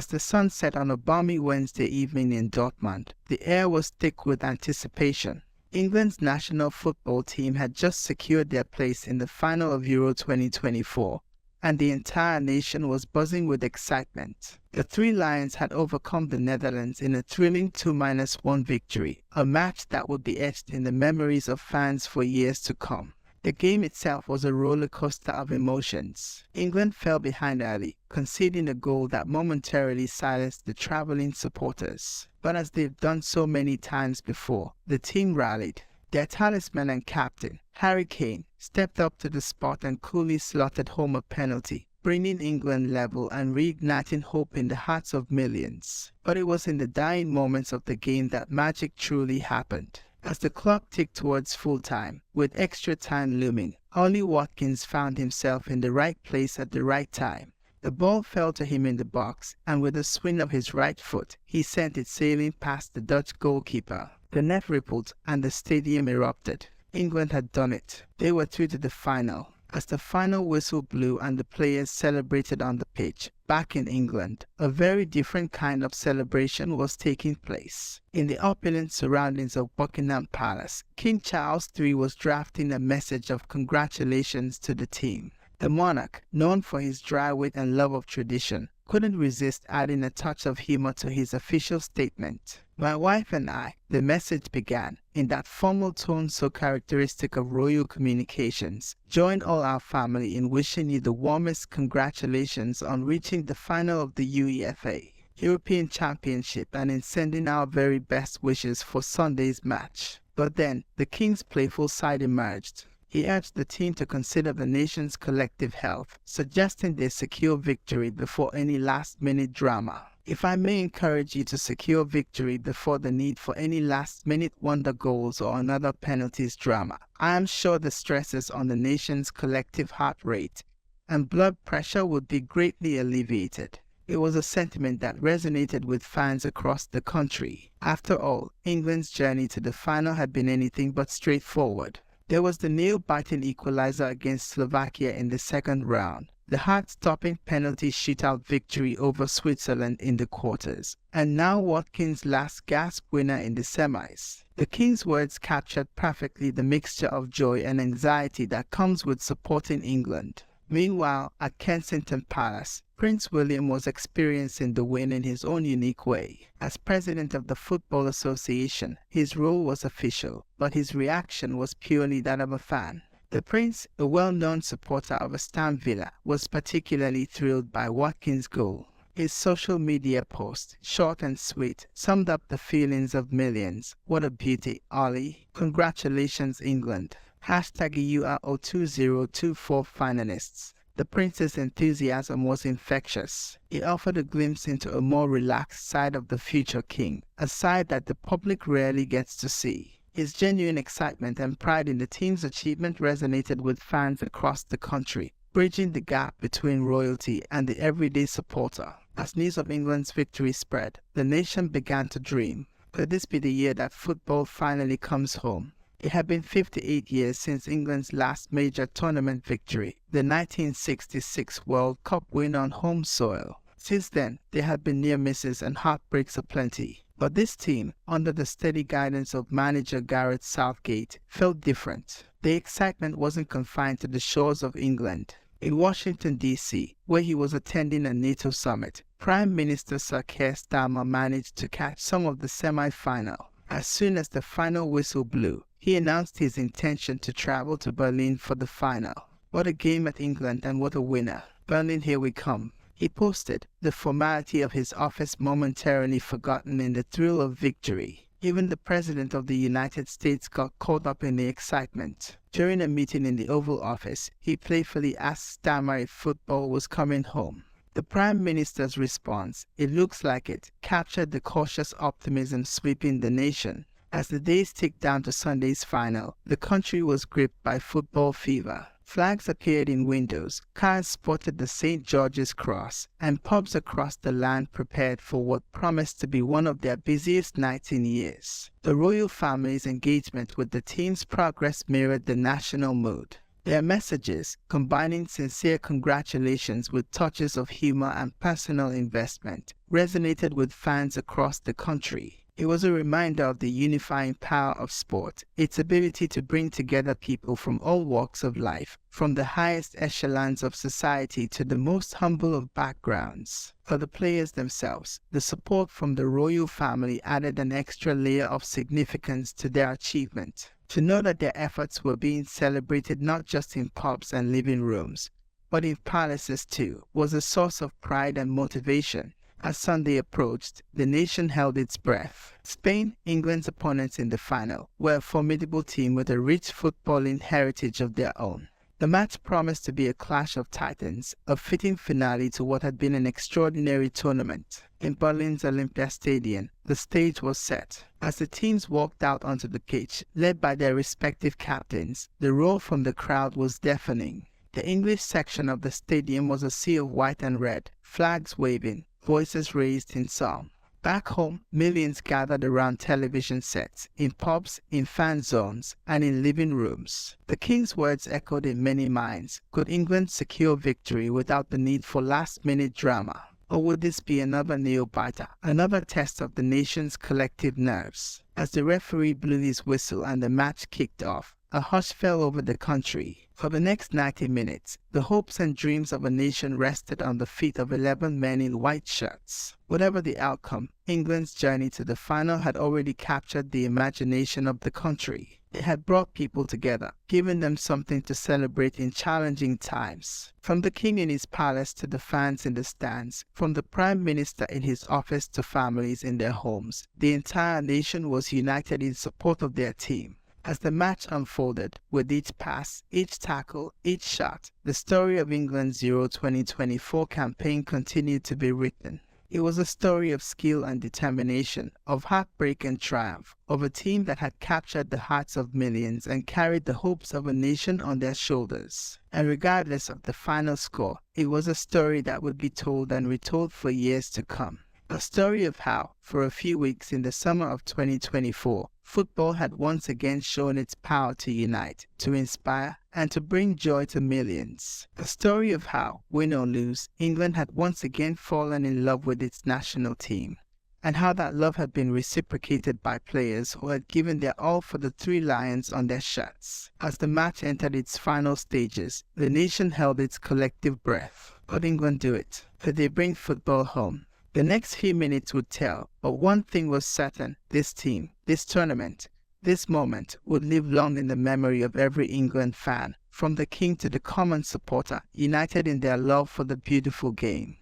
As the sun set on a balmy Wednesday evening in Dortmund, the air was thick with anticipation. England's national football team had just secured their place in the final of Euro 2024, and the entire nation was buzzing with excitement. The Three Lions had overcome the Netherlands in a thrilling 2-1 victory, a match that would be etched in the memories of fans for years to come. The game itself was a roller coaster of emotions. England fell behind early, conceding a goal that momentarily silenced the travelling supporters. But as they've done so many times before, the team rallied. Their talisman and captain, Harry Kane, stepped up to the spot and coolly slotted home a penalty, bringing England level and reigniting hope in the hearts of millions. But it was in the dying moments of the game that magic truly happened. As the clock ticked towards full-time, with extra time looming, Ollie Watkins found himself in the right place at the right time. The ball fell to him in the box, and with a swing of his right foot, he sent it sailing past the Dutch goalkeeper. The net rippled, and the stadium erupted. England had done it. They were through to the final. As the final whistle blew and the players celebrated on the pitch, back in England, a very different kind of celebration was taking place. In the opulent surroundings of Buckingham Palace, King Charles III was drafting a message of congratulations to the team. The monarch, known for his dry wit and love of tradition, couldn't resist adding a touch of humor to his official statement. "My wife and I," the message began, in that formal tone so characteristic of royal communications, "join all our family in wishing you the warmest congratulations on reaching the final of the UEFA European Championship and in sending our very best wishes for Sunday's match." But then, the king's playful side emerged. He urged the team to consider the nation's collective health, suggesting they secure victory before any last-minute drama. "If I may encourage you to secure victory before the need for any last-minute wonder goals or another penalties drama, I am sure the stresses on the nation's collective heart rate and blood pressure would be greatly alleviated." It was a sentiment that resonated with fans across the country. After all, England's journey to the final had been anything but straightforward. There was the nail-biting equalizer against Slovakia in the second round, the heart-stopping penalty shootout victory over Switzerland in the quarters, and now Watkins' last gasp winner in the semis. The King's words captured perfectly the mixture of joy and anxiety that comes with supporting England. Meanwhile, at Kensington Palace, Prince William was experiencing the win in his own unique way. As president of the Football Association, his role was official, but his reaction was purely that of a fan. The prince, a well-known supporter of Aston Villa, was particularly thrilled by Watkins' goal. His social media post, short and sweet, summed up the feelings of millions. "What a beauty, Ollie. Congratulations, England. #EURO 2024 finalists." The prince's enthusiasm was infectious. It offered a glimpse into a more relaxed side of the future king, a side that the public rarely gets to see. His genuine excitement and pride in the team's achievement resonated with fans across the country, bridging the gap between royalty and the everyday supporter. As news of England's victory spread, the nation began to dream. Could this be the year that football finally comes home? It had been 58 years since England's last major tournament victory, the 1966 World Cup win on home soil. Since then, there had been near misses and heartbreaks aplenty. But this team, under the steady guidance of manager Gareth Southgate, felt different. The excitement wasn't confined to the shores of England. In Washington, D.C., where he was attending a NATO summit, Prime Minister Sir Keir Starmer managed to catch some of the semi-final. As soon as the final whistle blew, he announced his intention to travel to Berlin for the final. "What a game at England and what a winner. Berlin, here we come," he posted, the formality of his office momentarily forgotten in the thrill of victory. Even the President of the United States got caught up in the excitement. During a meeting in the Oval Office, he playfully asked Starmer if football was coming home. The Prime Minister's response, "It looks like it," captured the cautious optimism sweeping the nation. As the days ticked down to Sunday's final, the country was gripped by football fever. Flags appeared in windows, cars sported the St. George's Cross, and pubs across the land prepared for what promised to be one of their busiest nights in years. The royal family's engagement with the team's progress mirrored the national mood. Their messages, combining sincere congratulations with touches of humor and personal investment, resonated with fans across the country. It was a reminder of the unifying power of sport, its ability to bring together people from all walks of life, from the highest echelons of society to the most humble of backgrounds. For the players themselves, the support from the royal family added an extra layer of significance to their achievement. To know that their efforts were being celebrated not just in pubs and living rooms, but in palaces too, was a source of pride and motivation. As Sunday approached, the nation held its breath. Spain, England's opponents in the final, were a formidable team with a rich footballing heritage of their own. The match promised to be a clash of titans, a fitting finale to what had been an extraordinary tournament. In Berlin's Olympia Stadium, the stage was set. As the teams walked out onto the pitch, led by their respective captains, the roar from the crowd was deafening. The English section of the stadium was a sea of white and red, flags waving, voices raised in song. Back home, millions gathered around television sets, in pubs, in fan zones, and in living rooms. The King's words echoed in many minds. Could England secure victory without the need for last-minute drama? Or would this be another nail-biter, another test of the nation's collective nerves? As the referee blew his whistle and the match kicked off, a hush fell over the country. For the next 90 minutes, the hopes and dreams of a nation rested on the feet of 11 men in white shirts. Whatever the outcome, England's journey to the final had already captured the imagination of the country. It had brought people together, given them something to celebrate in challenging times. From the king in his palace to the fans in the stands, from the prime minister in his office to families in their homes, the entire nation was united in support of their team. As the match unfolded, with each pass, each tackle, each shot, the story of England's Euro 2024 campaign continued to be written. It was a story of skill and determination, of heartbreak and triumph, of a team that had captured the hearts of millions and carried the hopes of a nation on their shoulders. And regardless of the final score, it was a story that would be told and retold for years to come. A story of how, for a few weeks in the summer of 2024, football had once again shown its power to unite, to inspire, and to bring joy to millions. A story of how, win or lose, England had once again fallen in love with its national team, and how that love had been reciprocated by players who had given their all for the three lions on their shirts. As the match entered its final stages, the nation held its collective breath. Could England do it? Could they bring football home? The next few minutes would tell, but one thing was certain: this team, this tournament, this moment would live long in the memory of every England fan, from the king to the common supporter, united in their love for the beautiful game.